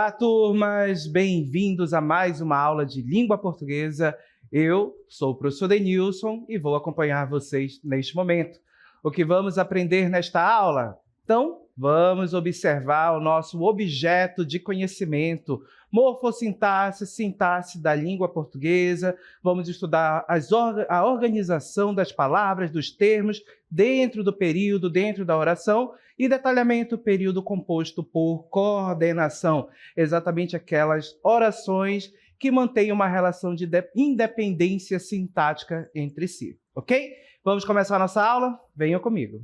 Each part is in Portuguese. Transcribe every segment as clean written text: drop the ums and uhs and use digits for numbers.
Olá, turmas! Bem-vindos a mais uma aula de língua portuguesa. Eu sou o professor Denilson e vou acompanhar vocês neste momento. O que vamos aprender nesta aula? Então, vamos observar o nosso objeto de conhecimento, morfossintaxe, sintaxe da língua portuguesa. Vamos estudar a organização das palavras, dos termos, dentro do período, dentro da oração, e detalhamento, período composto por coordenação, exatamente aquelas orações que mantêm uma relação de independência sintática entre si, ok? Vamos começar a nossa aula? Venham comigo.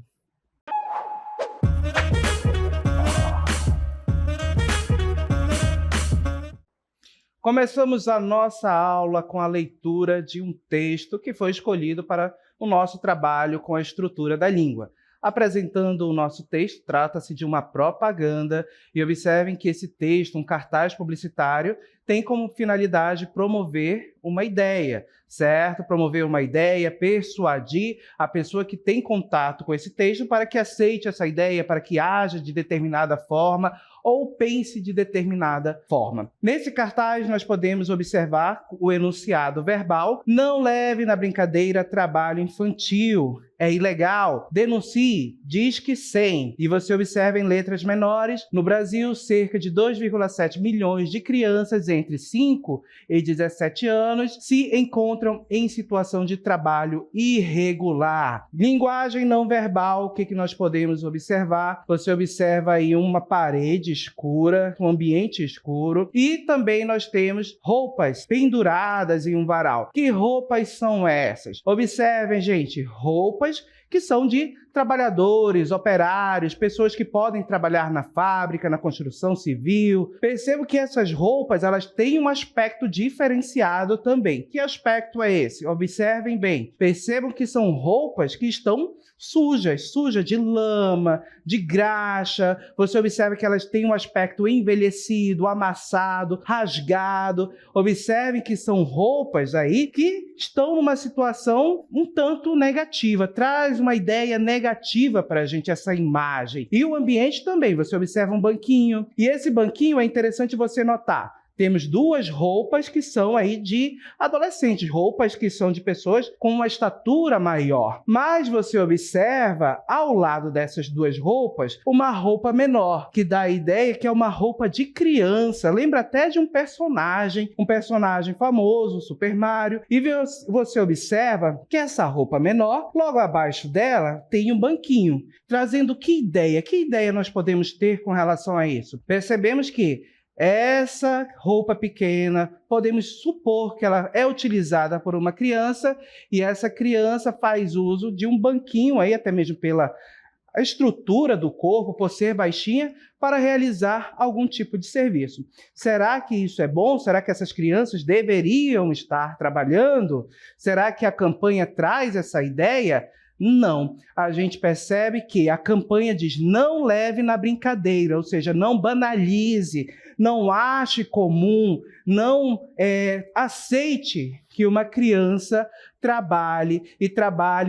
Começamos a nossa aula com a leitura de um texto que foi escolhido para o nosso trabalho com a estrutura da língua. Apresentando o nosso texto, trata-se de uma propaganda, e observem que esse texto, um cartaz publicitário, tem como finalidade promover uma ideia, certo? Promover uma ideia, persuadir a pessoa que tem contato com esse texto para que aceite essa ideia, para que haja de determinada forma ou pense de determinada forma. Nesse cartaz, nós podemos observar o enunciado verbal: não leve na brincadeira trabalho infantil, é ilegal, denuncie, diz que sim. E você observa em letras menores, no Brasil, cerca de 2,7 milhões de crianças entre 5 e 17 anos se encontram em situação de trabalho irregular. Linguagem não verbal, o que nós podemos observar? Você observa aí uma parede escura, um ambiente escuro, e também nós temos roupas penduradas em um varal. Que roupas são essas? Observem, gente, roupas que são de trabalhadores, operários, pessoas que podem trabalhar na fábrica, na construção civil. Percebo que essas roupas, elas têm um aspecto diferenciado também. Que aspecto é esse? Observem bem. Percebam que são roupas que estão sujas de lama, de graxa. Você observa que elas têm um aspecto envelhecido, amassado, rasgado. Observem que são roupas aí que estão numa situação um tanto negativa. Traz uma ideia negativa para a gente essa imagem. E o ambiente também. Você observa um banquinho. E esse banquinho é interessante você notar. Temos duas roupas que são aí de adolescentes, roupas que são de pessoas com uma estatura maior. Mas você observa, ao lado dessas duas roupas, uma roupa menor, que dá a ideia que é uma roupa de criança. Lembra até de um personagem famoso, Super Mario. E você observa que essa roupa menor, logo abaixo dela, tem um banquinho, trazendo que ideia? Que ideia nós podemos ter com relação a isso? Percebemos que essa roupa pequena, podemos supor que ela é utilizada por uma criança, e essa criança faz uso de um banquinho, aí, até mesmo pela estrutura do corpo, por ser baixinha, para realizar algum tipo de serviço. Será que isso é bom? Será que essas crianças deveriam estar trabalhando? Será que a campanha traz essa ideia? Não. A gente percebe que a campanha diz: não leve na brincadeira, ou seja, não banalize, não ache comum, não aceite que uma criança trabalhe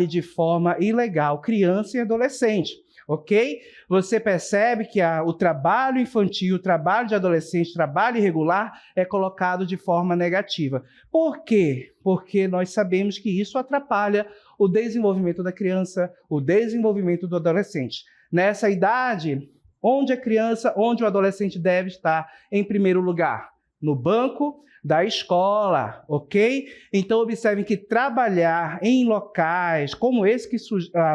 de forma ilegal, criança e adolescente. Ok? Você percebe que o trabalho infantil, o trabalho de adolescente, trabalho irregular é colocado de forma negativa. Por quê? Porque nós sabemos que isso atrapalha o desenvolvimento da criança, o desenvolvimento do adolescente. Nessa idade, onde a criança, onde o adolescente deve estar em primeiro lugar? No banco da escola, ok? Então, observem que trabalhar em locais como esse que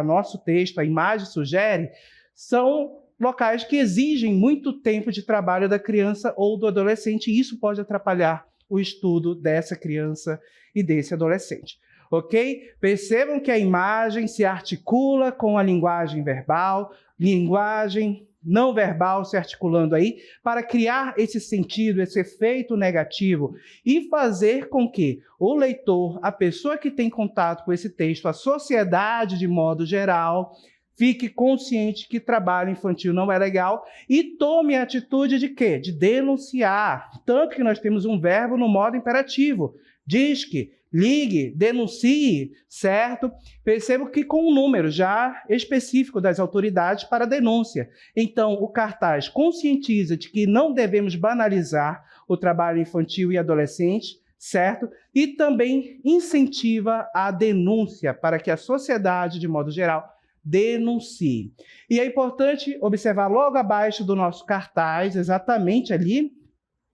nosso texto, a imagem sugere, são locais que exigem muito tempo de trabalho da criança ou do adolescente, e isso pode atrapalhar o estudo dessa criança e desse adolescente. Ok? Percebam que a imagem se articula com a linguagem verbal, linguagem não verbal se articulando aí para criar esse sentido, esse efeito negativo e fazer com que o leitor, a pessoa que tem contato com esse texto, a sociedade de modo geral, fique consciente que trabalho infantil não é legal e tome a atitude de quê? De denunciar. Tanto que nós temos um verbo no modo imperativo. Diz que, ligue, denuncie, certo? Percebo que com um número já específico das autoridades para denúncia. Então, o cartaz conscientiza de que não devemos banalizar o trabalho infantil e adolescente, certo? E também incentiva a denúncia para que a sociedade, de modo geral, denuncie. E é importante observar logo abaixo do nosso cartaz, exatamente ali,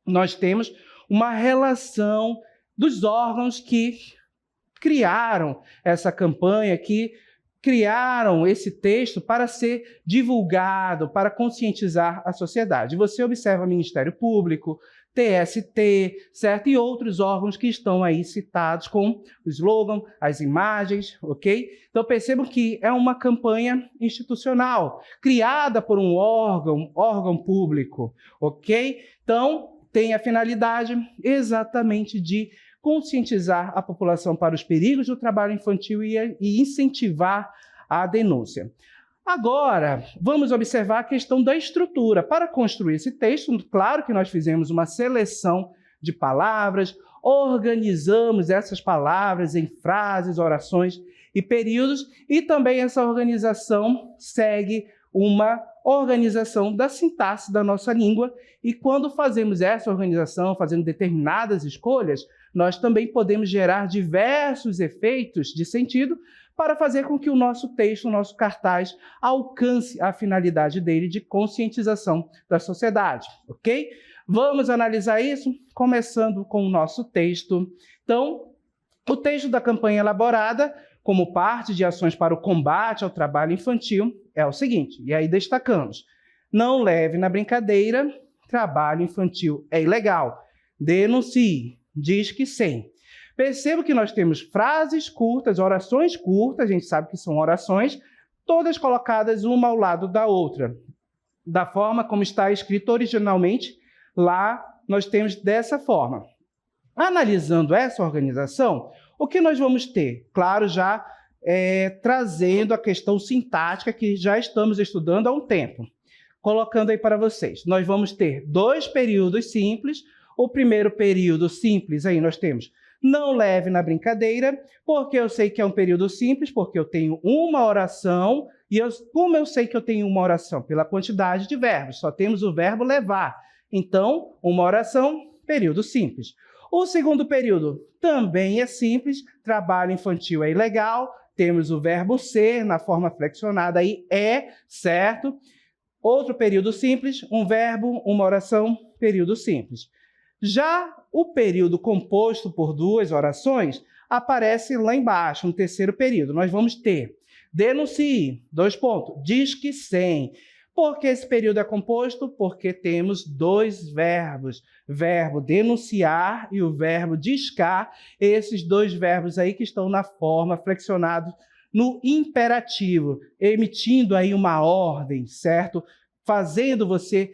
nós temos uma relação dos órgãos que criaram essa campanha, que criaram esse texto para ser divulgado, para conscientizar a sociedade. Você observa o Ministério Público, TST, certo? E outros órgãos que estão aí citados com o slogan, as imagens, ok? Então percebam que é uma campanha institucional, criada por um órgão público, ok? Então tem a finalidade exatamente de conscientizar a população para os perigos do trabalho infantil e incentivar a denúncia. Agora, vamos observar a questão da estrutura. Para construir esse texto, claro que nós fizemos uma seleção de palavras, organizamos essas palavras em frases, orações e períodos, e também essa organização segue uma organização da sintaxe da nossa língua, e quando fazemos essa organização, fazendo determinadas escolhas, nós também podemos gerar diversos efeitos de sentido para fazer com que o nosso texto, o nosso cartaz, alcance a finalidade dele de conscientização da sociedade, ok? Vamos analisar isso, começando com o nosso texto. Então, o texto da campanha elaborada como parte de ações para o combate ao trabalho infantil é o seguinte, e aí destacamos: não leve na brincadeira, trabalho infantil é ilegal. Denuncie, diz que sim. Perceba que nós temos frases curtas, orações curtas, a gente sabe que são orações, todas colocadas uma ao lado da outra. Da forma como está escrito originalmente, lá nós temos dessa forma. Analisando essa organização, o que nós vamos ter? Claro, já trazendo a questão sintática que já estamos estudando há um tempo. Colocando aí para vocês, nós vamos ter 2 períodos simples. O primeiro período simples, aí nós temos não leve na brincadeira, porque eu sei que é um período simples, porque eu tenho uma oração, e como eu sei que eu tenho uma oração? Pela quantidade de verbos, só temos o verbo levar. Então, uma oração, período simples. O segundo período também é simples, trabalho infantil é ilegal, temos o verbo ser na forma flexionada aí, é, certo? Outro período simples, um verbo, uma oração, período simples. Já o período composto por 2 orações aparece lá embaixo, no terceiro período. Nós vamos ter denuncie, 2 pontos, diz que sim. Por que esse período é composto? Porque temos 2 verbos, verbo denunciar e o verbo discar, esses 2 verbos aí que estão na forma flexionados no imperativo, emitindo aí uma ordem, certo? Fazendo você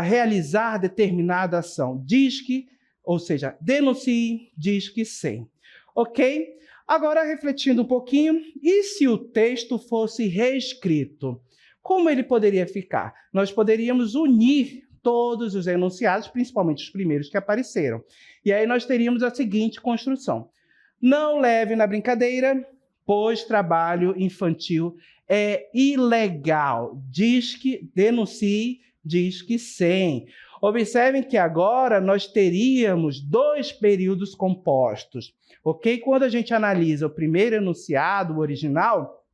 realizar determinada ação. Diz que, ou seja, denuncie, diz que sim. Ok? Agora, refletindo um pouquinho, e se o texto fosse reescrito? Como ele poderia ficar? Nós poderíamos unir todos os enunciados, principalmente os primeiros que apareceram. E aí nós teríamos a seguinte construção. Não leve na brincadeira, pois trabalho infantil é ilegal. Diz que denuncie, diz que sim. Observem que agora nós teríamos 2 períodos compostos, ok? Quando a gente analisa o primeiro enunciado, o original,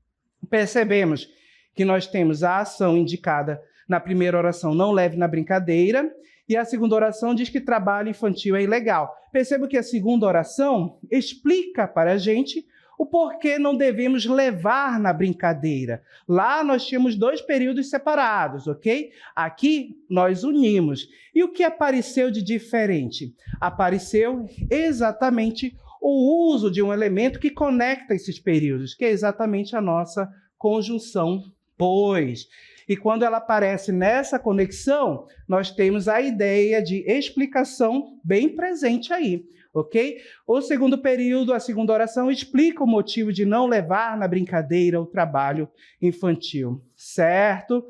percebemos que nós temos a ação indicada na primeira oração, não leve na brincadeira, e a segunda oração diz que trabalho infantil é ilegal. Perceba que a segunda oração explica para a gente o porquê não devemos levar na brincadeira. Lá nós tínhamos 2 períodos separados, ok? Aqui nós unimos. E o que apareceu de diferente? Apareceu exatamente o uso de um elemento que conecta esses períodos, que é exatamente a nossa conjunção pois. E quando ela aparece nessa conexão, nós temos a ideia de explicação bem presente aí. Ok? O segundo período, a segunda oração, explica o motivo de não levar na brincadeira o trabalho infantil, certo?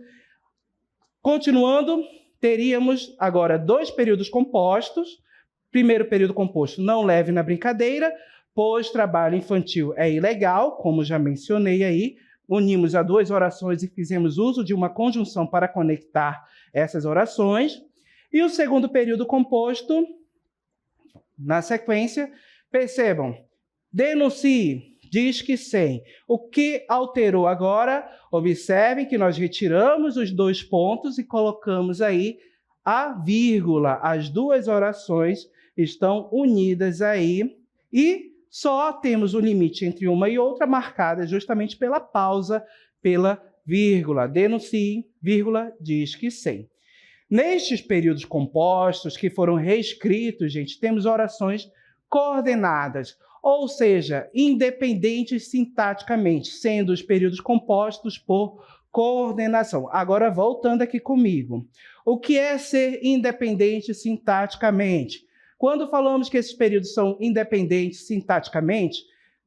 Continuando, teríamos agora 2 períodos compostos. Primeiro período composto, não leve na brincadeira, pois trabalho infantil é ilegal, como já mencionei aí, unimos a duas orações e fizemos uso de uma conjunção para conectar essas orações. E o segundo período composto, na sequência, percebam, denuncie, diz que sem. O que alterou agora? Observem que nós retiramos os dois pontos e colocamos aí a vírgula. As duas orações estão unidas aí e só temos o limite entre uma e outra marcada justamente pela pausa, pela vírgula. Denuncie, vírgula, diz que sem. Nestes períodos compostos que foram reescritos, gente, temos orações coordenadas, ou seja, independentes sintaticamente, sendo os períodos compostos por coordenação. Agora, voltando aqui comigo. O que é ser independente sintaticamente? Quando falamos que esses períodos são independentes sintaticamente,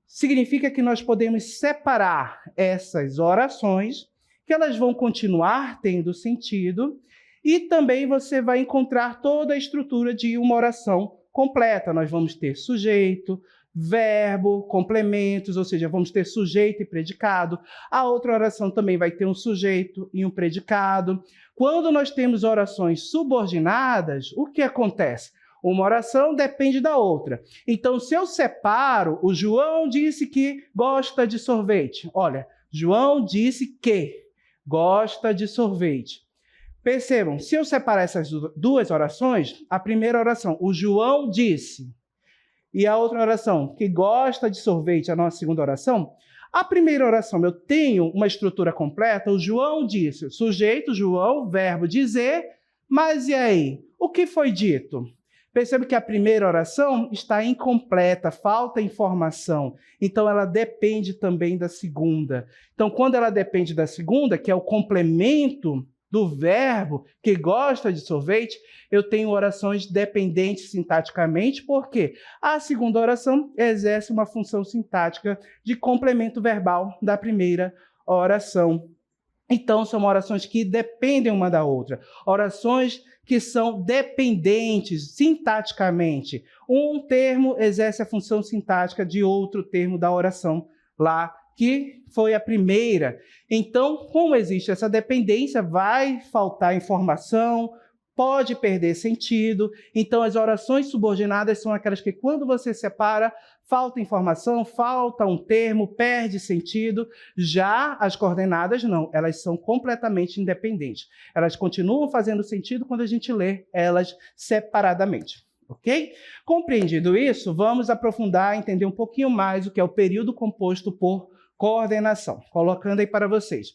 significa que nós podemos separar essas orações, que elas vão continuar tendo sentido, e também você vai encontrar toda a estrutura de uma oração completa. Nós vamos ter sujeito, verbo, complementos, ou seja, vamos ter sujeito e predicado. A outra oração também vai ter um sujeito e um predicado. Quando nós temos orações subordinadas, o que acontece? Uma oração depende da outra. Então, se eu separo, o João disse que gosta de sorvete. Olha, João disse que gosta de sorvete. Percebam, se eu separar essas duas orações, a primeira oração, o João disse, e a outra oração, que gosta de sorvete, a nossa segunda oração, a primeira oração, eu tenho uma estrutura completa, o João disse, sujeito, João, verbo dizer, mas e aí? O que foi dito? Percebe que a primeira oração está incompleta, falta informação. Então, ela depende também da segunda. Então, quando ela depende da segunda, que é o complemento do verbo que gosta de sorvete, eu tenho orações dependentes sintaticamente, porque a segunda oração exerce uma função sintática de complemento verbal da primeira oração. Então, são orações que dependem uma da outra. Orações que são dependentes sintaticamente. Um termo exerce a função sintática de outro termo da oração lá, que foi a primeira. Então, como existe essa dependência, vai faltar informação, pode perder sentido. Então, as orações subordinadas são aquelas que, quando você separa, falta informação, falta um termo, perde sentido. Já as coordenadas, não. Elas são completamente independentes. Elas continuam fazendo sentido quando a gente lê elas separadamente. Ok? Compreendido isso, vamos aprofundar, entender um pouquinho mais o que é o período composto por coordenação. Colocando aí para vocês.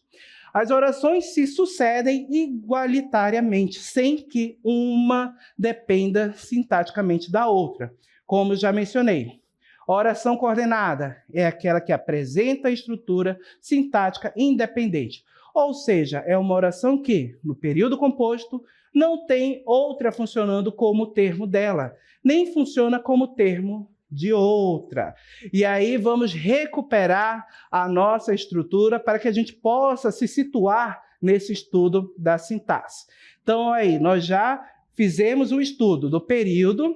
As orações se sucedem igualitariamente, sem que uma dependa sintaticamente da outra. Como já mencionei, oração coordenada é aquela que apresenta a estrutura sintática independente. Ou seja, é uma oração que, no período composto, não tem outra funcionando como termo dela, nem funciona como termo de outra. E aí vamos recuperar a nossa estrutura para que a gente possa se situar nesse estudo da sintaxe. Então, aí, nós já fizemos o estudo do período,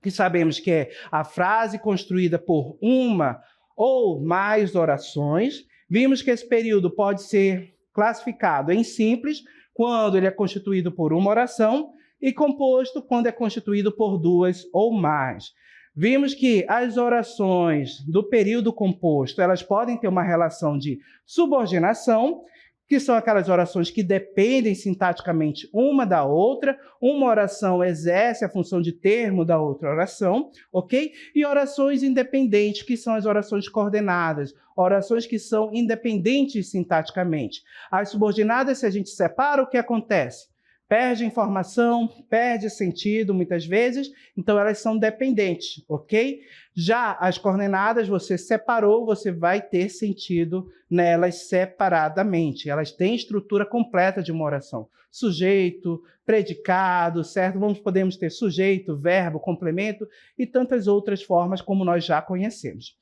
que sabemos que é a frase construída por uma ou mais orações. Vimos que esse período pode ser classificado em simples, quando ele é constituído por uma oração, e composto, quando é constituído por duas ou mais. Vimos que as orações do período composto, elas podem ter uma relação de subordinação, que são aquelas orações que dependem sintaticamente uma da outra. Uma oração exerce a função de termo da outra oração, ok? E orações independentes, que são as orações coordenadas, orações que são independentes sintaticamente. As subordinadas, se a gente separa, o que acontece? Perde informação, perde sentido muitas vezes, então elas são dependentes, ok? Já as coordenadas, você separou, você vai ter sentido nelas separadamente. Elas têm estrutura completa de uma oração. Sujeito, predicado, certo? Podemos ter sujeito, verbo, complemento e tantas outras formas como nós já conhecemos.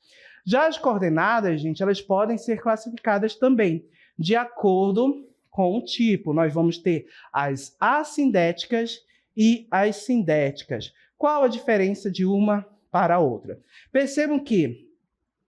Já as coordenadas, gente, elas podem ser classificadas também de acordo com o tipo. Nós vamos ter as assindéticas e as sindéticas. Qual a diferença de uma para a outra. Percebam que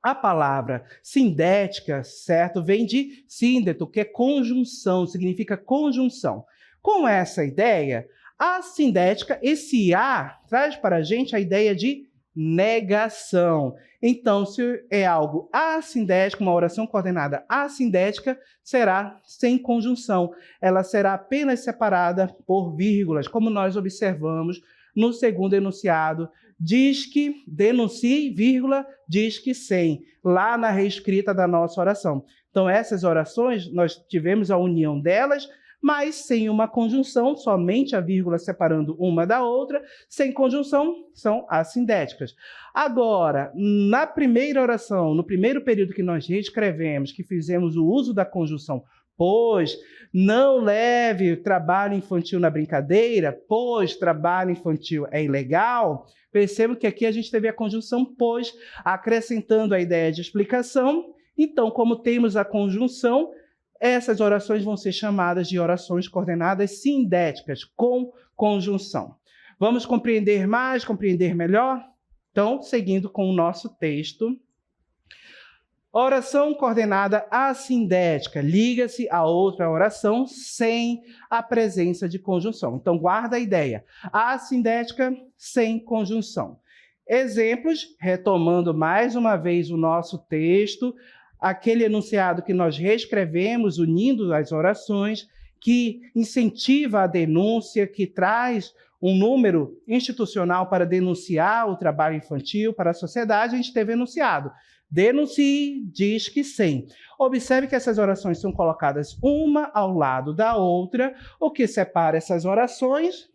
a palavra sindética, certo, vem de síndeto, que é conjunção, significa conjunção. Com essa ideia, a sindética, esse A, traz para a gente a ideia de negação. Então, se é algo assindético, uma oração coordenada assindética, será sem conjunção. Ela será apenas separada por vírgulas, como nós observamos no segundo enunciado. Diz que denuncie, vírgula, diz que sem, lá na reescrita da nossa oração. Então, essas orações, nós tivemos a união delas, mas sem uma conjunção, somente a vírgula separando uma da outra, sem conjunção, são assindéticas. Agora, na primeira oração, no primeiro período que nós reescrevemos, que fizemos o uso da conjunção pois, não leve o trabalho infantil na brincadeira, pois trabalho infantil é ilegal, percebam que aqui a gente teve a conjunção pois, acrescentando a ideia de explicação. Então, como temos a conjunção, essas orações vão ser chamadas de orações coordenadas sindéticas, com conjunção. Vamos compreender mais, compreender melhor? Então, seguindo com o nosso texto. Oração coordenada assindética, liga-se a outra oração sem a presença de conjunção. Então, guarda a ideia. Assindética sem conjunção. Exemplos, retomando mais uma vez o nosso texto, aquele enunciado que nós reescrevemos, unindo as orações, que incentiva a denúncia, que traz um número institucional para denunciar o trabalho infantil para a sociedade, a gente teve enunciado. Denuncie, diz que sem. Observe que essas orações são colocadas uma ao lado da outra, o que separa essas orações,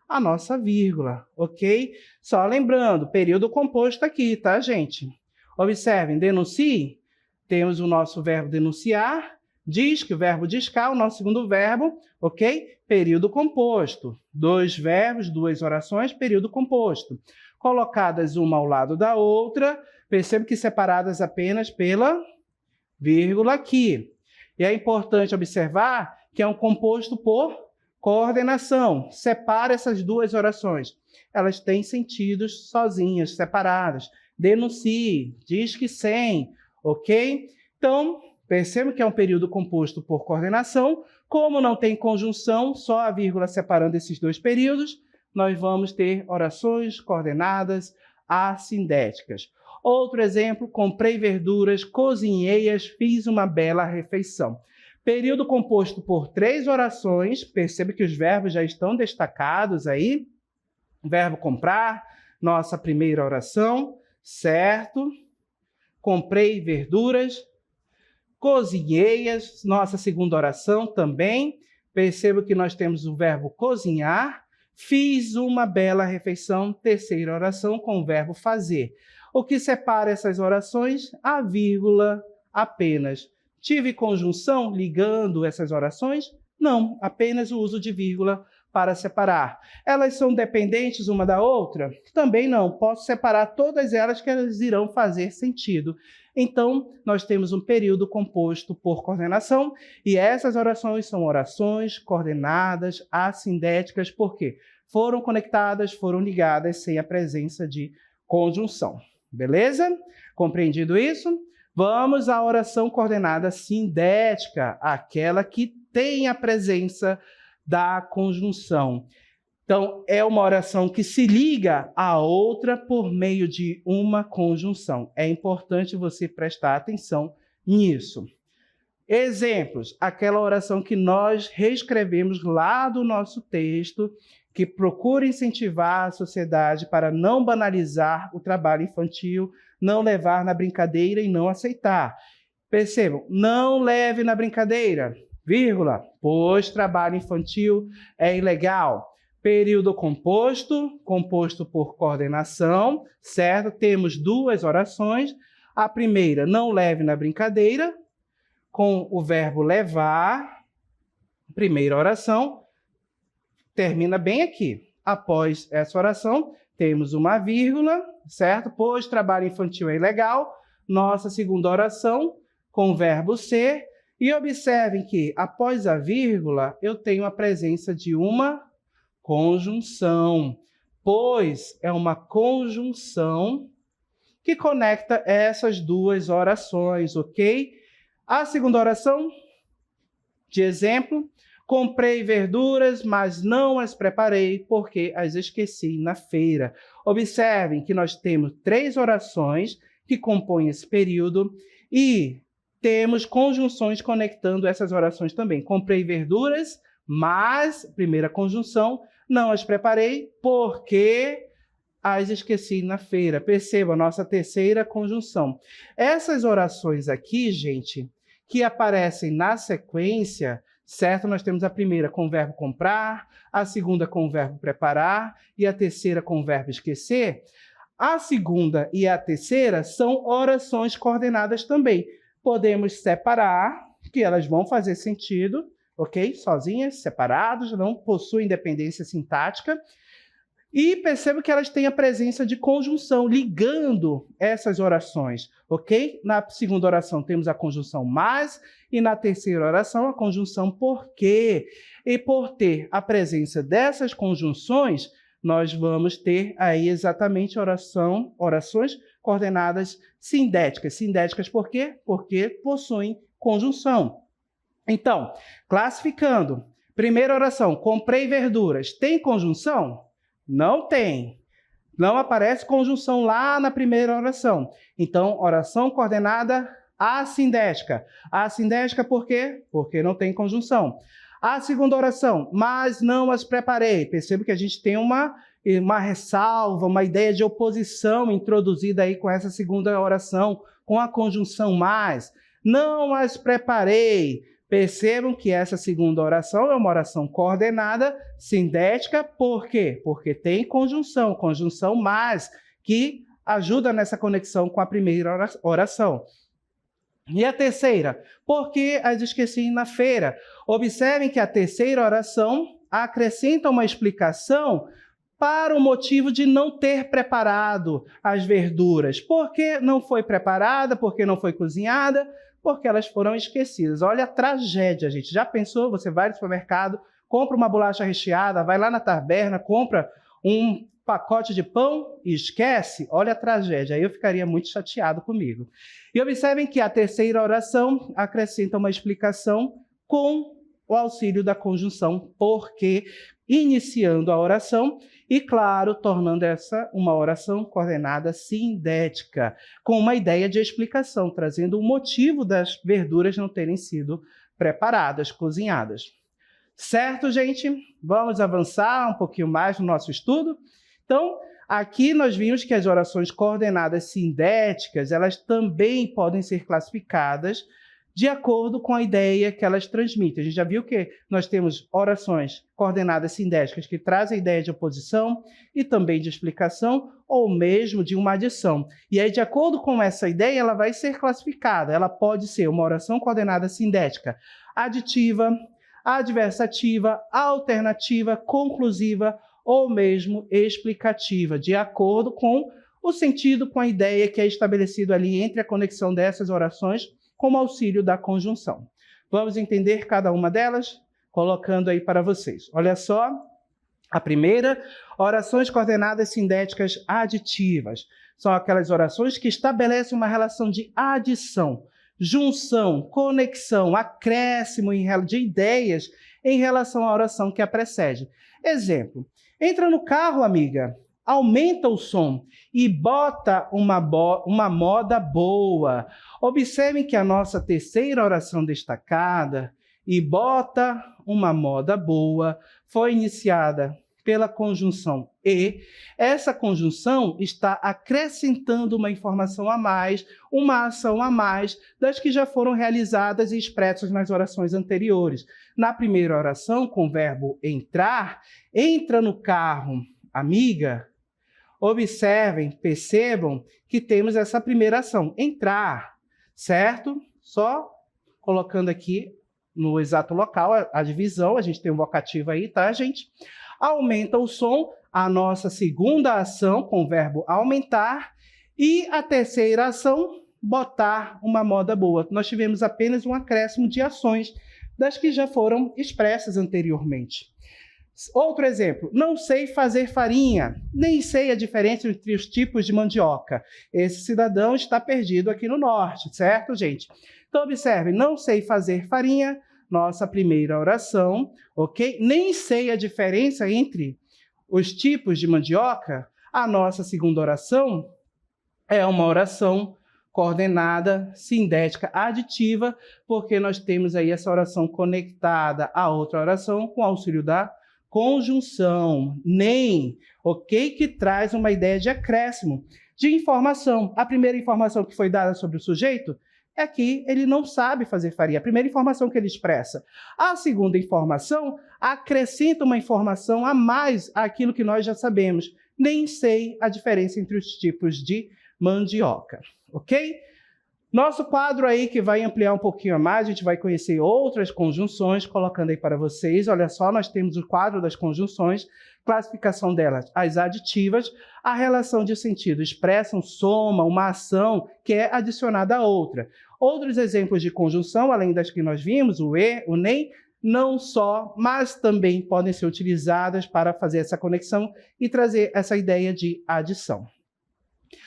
a nossa vírgula, ok? Só lembrando, período composto aqui, tá, gente? Observem, denuncie, temos o nosso verbo denunciar, diz que o verbo discar, o nosso segundo verbo, ok? Período composto. Dois verbos, duas orações, período composto. Colocadas uma ao lado da outra, percebo que separadas apenas pela vírgula aqui. E é importante observar que é um composto por coordenação. Separa essas duas orações. Elas têm sentidos sozinhas, separadas. Denuncie, diz que sem, ok? Então, percebo que é um período composto por coordenação. Como não tem conjunção, só a vírgula separando esses dois períodos, nós vamos ter orações coordenadas assindéticas. Outro exemplo, comprei verduras, cozinhei-as, fiz uma bela refeição. Período composto por três orações, perceba que os verbos já estão destacados aí. Verbo comprar, nossa primeira oração, certo? Comprei verduras, cozinhei-as, nossa segunda oração também. Perceba que nós temos o verbo cozinhar, fiz uma bela refeição, terceira oração com o verbo fazer. O que separa essas orações? A vírgula apenas. Tive conjunção ligando essas orações? Não, apenas o uso de vírgula para separar. Elas são dependentes uma da outra? Também não. Posso separar todas elas que elas irão fazer sentido. Então, nós temos um período composto por coordenação e essas orações são orações coordenadas assindéticas porque foram conectadas, foram ligadas sem a presença de conjunção. Beleza? Compreendido isso? Vamos à oração coordenada sindética, aquela que tem a presença da conjunção. Então, é uma oração que se liga à outra por meio de uma conjunção. É importante você prestar atenção nisso. Exemplos, aquela oração que nós reescrevemos lá do nosso texto, que procura incentivar a sociedade para não banalizar o trabalho infantil, não levar na brincadeira e não aceitar. Percebam, não leve na brincadeira, vírgula, pois trabalho infantil é ilegal. Período composto, composto por coordenação, certo? Temos duas orações. A primeira, não leve na brincadeira, com o verbo levar. Primeira oração. Termina bem aqui. Após essa oração, temos uma vírgula, certo? Pois trabalho infantil é ilegal. Nossa segunda oração, com o verbo ser. E observem que, após a vírgula, eu tenho a presença de uma conjunção. pois é uma conjunção que conecta essas duas orações, ok? A segunda oração, de exemplo, comprei verduras, mas não as preparei porque as esqueci na feira. Observem que nós temos 3 orações que compõem esse período e temos conjunções conectando essas orações também. Comprei verduras, mas, primeira conjunção, não as preparei porque as esqueci na feira. Perceba a nossa terceira conjunção. Essas orações aqui, gente, que aparecem na sequência, certo? Nós temos a primeira com o verbo comprar, a segunda com o verbo preparar e a terceira com o verbo esquecer. A segunda e a terceira são orações coordenadas também. Podemos separar, que elas vão fazer sentido, ok? Sozinhas, separadas, não possuem independência sintática. E perceba que elas têm a presença de conjunção, ligando essas orações, ok? Na segunda oração temos a conjunção mas, e na terceira oração a conjunção porque. E por ter a presença dessas conjunções, nós vamos ter aí exatamente orações coordenadas sindéticas. Sindéticas por quê? Porque possuem conjunção. Então, classificando, primeira oração, comprei verduras, tem conjunção? Não tem. Não aparece conjunção lá na primeira oração. Então, oração coordenada assindética. Assindética por quê? Porque não tem conjunção. A segunda oração, mas não as preparei. Perceba que a gente tem uma ressalva, uma ideia de oposição introduzida aí com essa segunda oração, com a conjunção mas. Não as preparei. Percebam que essa segunda oração é uma oração coordenada, sindética, por quê? Porque tem conjunção mas, que ajuda nessa conexão com a primeira oração. E a terceira, porque as esqueci na feira. Observem que a terceira oração acrescenta uma explicação para o motivo de não ter preparado as verduras. Por que não foi preparada? Por que não foi cozinhada? Porque elas foram esquecidas. Olha a tragédia, gente. Já pensou? Você vai no supermercado, compra uma bolacha recheada, vai lá na taberna, compra um pacote de pão e esquece? Olha a tragédia. Aí eu ficaria muito chateado comigo. E observem que a terceira oração acrescenta uma explicação com o auxílio da conjunção porque, iniciando a oração e, claro, tornando essa uma oração coordenada sindética, com uma ideia de explicação, trazendo o motivo das verduras não terem sido preparadas, cozinhadas. Certo, gente? Vamos avançar um pouquinho mais no nosso estudo? Então, aqui nós vimos que as orações coordenadas sindéticas, elas também podem ser classificadas de acordo com a ideia que elas transmitem. A gente já viu que nós temos orações coordenadas sindéticas que trazem a ideia de oposição e também de explicação, ou mesmo de uma adição. E aí, de acordo com essa ideia, ela vai ser classificada. Ela pode ser uma oração coordenada sindética aditiva, adversativa, alternativa, conclusiva ou mesmo explicativa, de acordo com o sentido, com a ideia que é estabelecido ali entre a conexão dessas orações com o auxílio da conjunção. Vamos entender cada uma delas, colocando aí para vocês. Olha só, a primeira, orações coordenadas sindéticas aditivas. São aquelas orações que estabelecem uma relação de adição, junção, conexão, acréscimo de ideias em relação à oração que a precede. Exemplo, entra no carro, amiga, aumenta o som e bota uma moda boa. Observem que a nossa terceira oração destacada, e bota uma moda boa, foi iniciada pela conjunção e. Essa conjunção está acrescentando uma informação a mais, uma ação a mais das que já foram realizadas e expressas nas orações anteriores. Na primeira oração, com o verbo entrar, entra no carro, amiga. Observem, percebam que temos essa primeira ação, entrar, certo? Só colocando aqui no exato local a divisão, a gente tem um vocativo aí, tá, gente? Aumenta o som, a nossa segunda ação com o verbo aumentar, e a terceira ação, botar uma moda boa. Nós tivemos apenas um acréscimo de ações das que já foram expressas anteriormente. Outro exemplo, não sei fazer farinha, nem sei a diferença entre os tipos de mandioca. Esse cidadão está perdido aqui no norte, certo, gente? Então, observe, não sei fazer farinha, nossa primeira oração, ok? Nem sei a diferença entre os tipos de mandioca. A nossa segunda oração é uma oração coordenada, sindética, aditiva, porque nós temos aí essa oração conectada à outra oração com o auxílio da conjunção, nem, ok? Que traz uma ideia de acréscimo, de informação. A primeira informação que foi dada sobre o sujeito é que ele não sabe fazer farinha. A primeira informação que ele expressa. A segunda informação acrescenta uma informação a mais àquilo que nós já sabemos. Nem sei a diferença entre os tipos de mandioca, ok? Nosso quadro aí que vai ampliar um pouquinho a mais, a gente vai conhecer outras conjunções, colocando aí para vocês. Olha só, nós temos o quadro das conjunções, classificação delas, as aditivas, a relação de sentido expressam soma, uma ação que é adicionada a outra. Outros exemplos de conjunção, além das que nós vimos, o e, o nem, não só, mas também podem ser utilizadas para fazer essa conexão e trazer essa ideia de adição.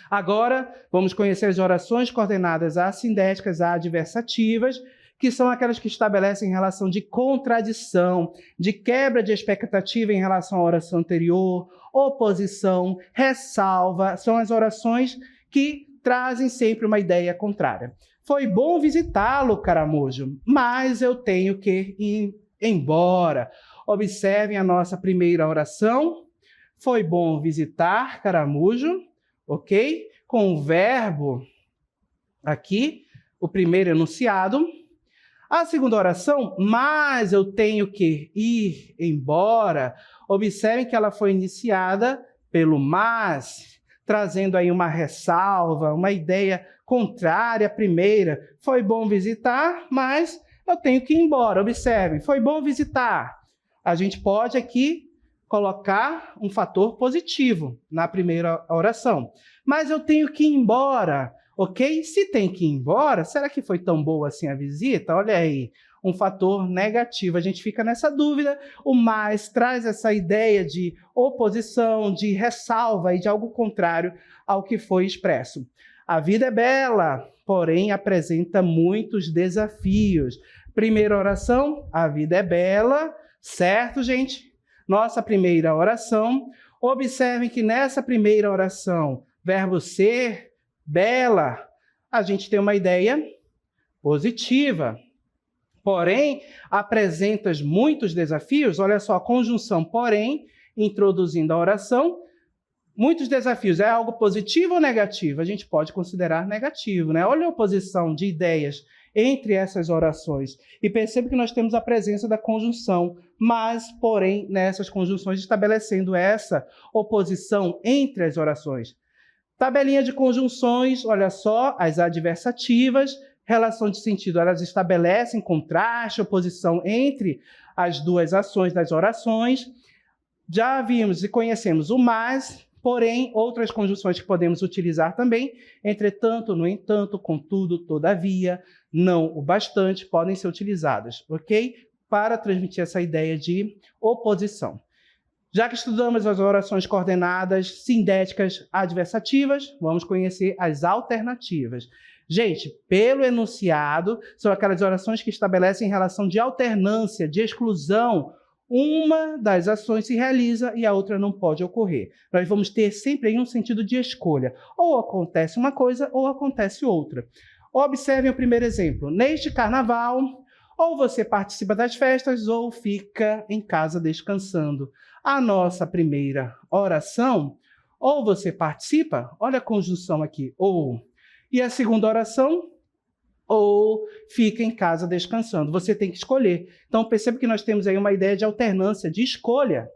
Agora, vamos conhecer as orações coordenadas assindéticas adversativas, que são aquelas que estabelecem relação de contradição, de quebra de expectativa em relação à oração anterior, oposição, ressalva, são as orações que trazem sempre uma ideia contrária. Foi bom visitá-lo, Caramujo, mas eu tenho que ir embora. Observem a nossa primeira oração. Foi bom visitar, Caramujo, ok? Com o verbo aqui, o primeiro enunciado. A segunda oração, mas eu tenho que ir embora. Observem que ela foi iniciada pelo mas, trazendo aí uma ressalva, uma ideia contrária à primeira. Foi bom visitar, mas eu tenho que ir embora. Observem, foi bom visitar. A gente pode aqui colocar um fator positivo na primeira oração. Mas eu tenho que ir embora, ok? Se tem que ir embora, será que foi tão boa assim a visita? Olha aí, um fator negativo. A gente fica nessa dúvida. O mais traz essa ideia de oposição, de ressalva e de algo contrário ao que foi expresso. A vida é bela, porém apresenta muitos desafios. Primeira oração, a vida é bela, certo, gente? Nossa primeira oração. Observem que nessa primeira oração, verbo ser, bela, a gente tem uma ideia positiva. Porém, apresenta muitos desafios. Olha só, a conjunção porém, introduzindo a oração. Muitos desafios. É algo positivo ou negativo? A gente pode considerar negativo, né? Olha a oposição de ideias entre essas orações. E perceba que nós temos a presença da conjunção, mas, porém, nessas conjunções estabelecendo essa oposição entre as orações. Tabelinha de conjunções, olha só, as adversativas, relação de sentido, elas estabelecem contraste, oposição entre as duas ações das orações. Já vimos e conhecemos o mas, porém, outras conjunções que podemos utilizar também, entretanto, no entanto, contudo, todavia, não, o bastante, podem ser utilizadas, ok? Para transmitir essa ideia de oposição. Já que estudamos as orações coordenadas, sindéticas, adversativas, vamos conhecer as alternativas. Gente, pelo enunciado, são aquelas orações que estabelecem relação de alternância, de exclusão. Uma das ações se realiza e a outra não pode ocorrer. Nós vamos ter sempre aí um sentido de escolha. Ou acontece uma coisa ou acontece outra. Observem o primeiro exemplo. Neste carnaval, ou você participa das festas ou fica em casa descansando. A nossa primeira oração, ou você participa, olha a conjunção aqui, ou. E a segunda oração, ou fica em casa descansando. Você tem que escolher. Então, perceba que nós temos aí uma ideia de alternância, de escolha.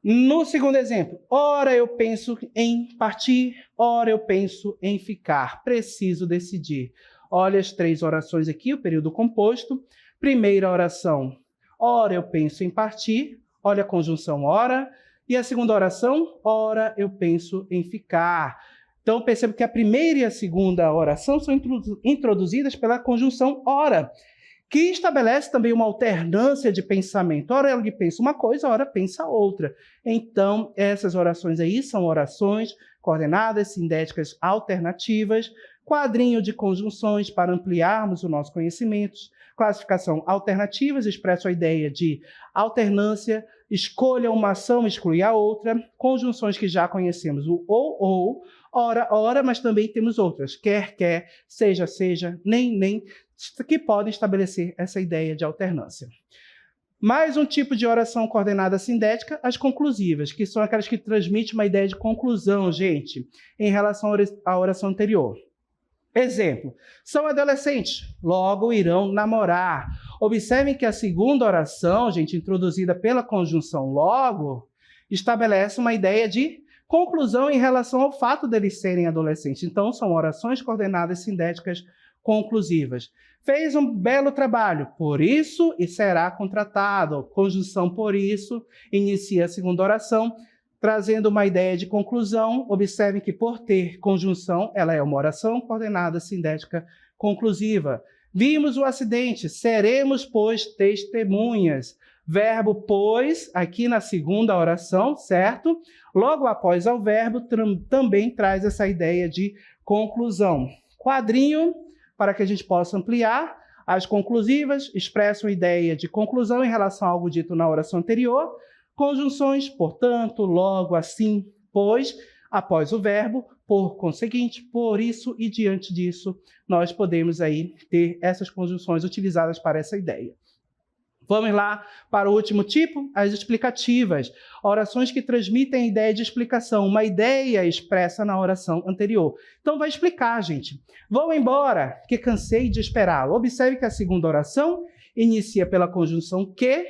No segundo exemplo, ora eu penso em partir, ora eu penso em ficar. Preciso decidir. Olha as três orações aqui, o período composto. Primeira oração, ora eu penso em partir. Olha a conjunção ora. E a segunda oração, ora eu penso em ficar. Então, perceba que a primeira e a segunda oração são introduzidas pela conjunção ora, que estabelece também uma alternância de pensamento. Ora ele pensa uma coisa, ora pensa outra. Então, essas orações aí são orações coordenadas sindéticas alternativas, quadrinho de conjunções para ampliarmos o nosso conhecimento, classificação alternativas, expresso a ideia de alternância, escolha uma ação, exclui a outra, conjunções que já conhecemos, o ou, ora, ora, mas também temos outras, quer, quer, seja, seja, nem, nem, que podem estabelecer essa ideia de alternância. Mais um tipo de oração coordenada sindética, as conclusivas, que são aquelas que transmitem uma ideia de conclusão, gente, em relação à oração anterior. Exemplo, são adolescentes, logo irão namorar. Observem que a segunda oração, gente, introduzida pela conjunção logo, estabelece uma ideia de conclusão em relação ao fato deles serem adolescentes. Então, são orações coordenadas sindéticas conclusivas. Fez um belo trabalho, por isso e será contratado. Conjunção por isso, inicia a segunda oração, trazendo uma ideia de conclusão. Observem que por ter conjunção, ela é uma oração coordenada sindética conclusiva. Vimos o acidente, seremos, pois, testemunhas. Verbo, pois, aqui na segunda oração, certo? Logo após ao verbo, também traz essa ideia de conclusão. Quadrinho, para que a gente possa ampliar. As conclusivas expressam a ideia de conclusão em relação a algo dito na oração anterior. Conjunções, portanto, logo, assim, pois, após o verbo, por conseguinte, por isso e diante disso, nós podemos aí ter essas conjunções utilizadas para essa ideia. Vamos lá para o último tipo, as explicativas. Orações que transmitem a ideia de explicação, uma ideia expressa na oração anterior. Então, vai explicar, gente. Vou embora, que cansei de esperá-lo. Observe que a segunda oração inicia pela conjunção que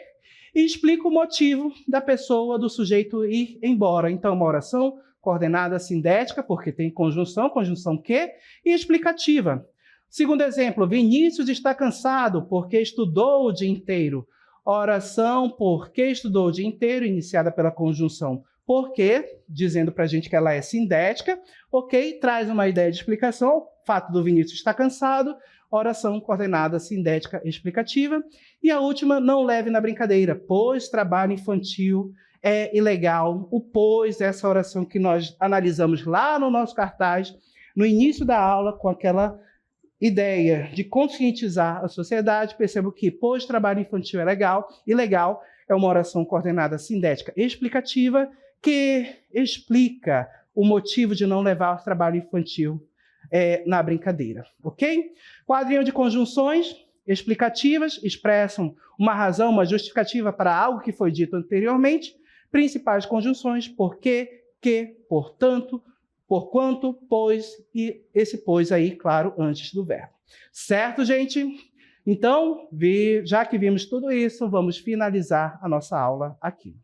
e explica o motivo da pessoa, do sujeito ir embora. Então, uma oração coordenada sindética, porque tem conjunção que, e explicativa. Segundo exemplo, Vinícius está cansado porque estudou o dia inteiro. Oração porque estudou o dia inteiro, iniciada pela conjunção porque, dizendo para a gente que ela é sindética, ok? Traz uma ideia de explicação, fato do Vinícius estar cansado, oração coordenada sindética explicativa. E a última, não leve na brincadeira, pois trabalho infantil é ilegal. O pois é essa oração que nós analisamos lá no nosso cartaz, no início da aula, com aquela ideia de conscientizar a sociedade. Percebo que, pois trabalho infantil é legal, ilegal, é uma oração coordenada sindética explicativa que explica o motivo de não levar o trabalho infantil na brincadeira, ok? Quadrinho de conjunções explicativas expressam uma razão, uma justificativa para algo que foi dito anteriormente. Principais conjunções, porque, que, portanto, porquanto, pois, e esse pois aí, claro, antes do verbo. Certo, gente? Então, já que vimos tudo isso, vamos finalizar a nossa aula aqui.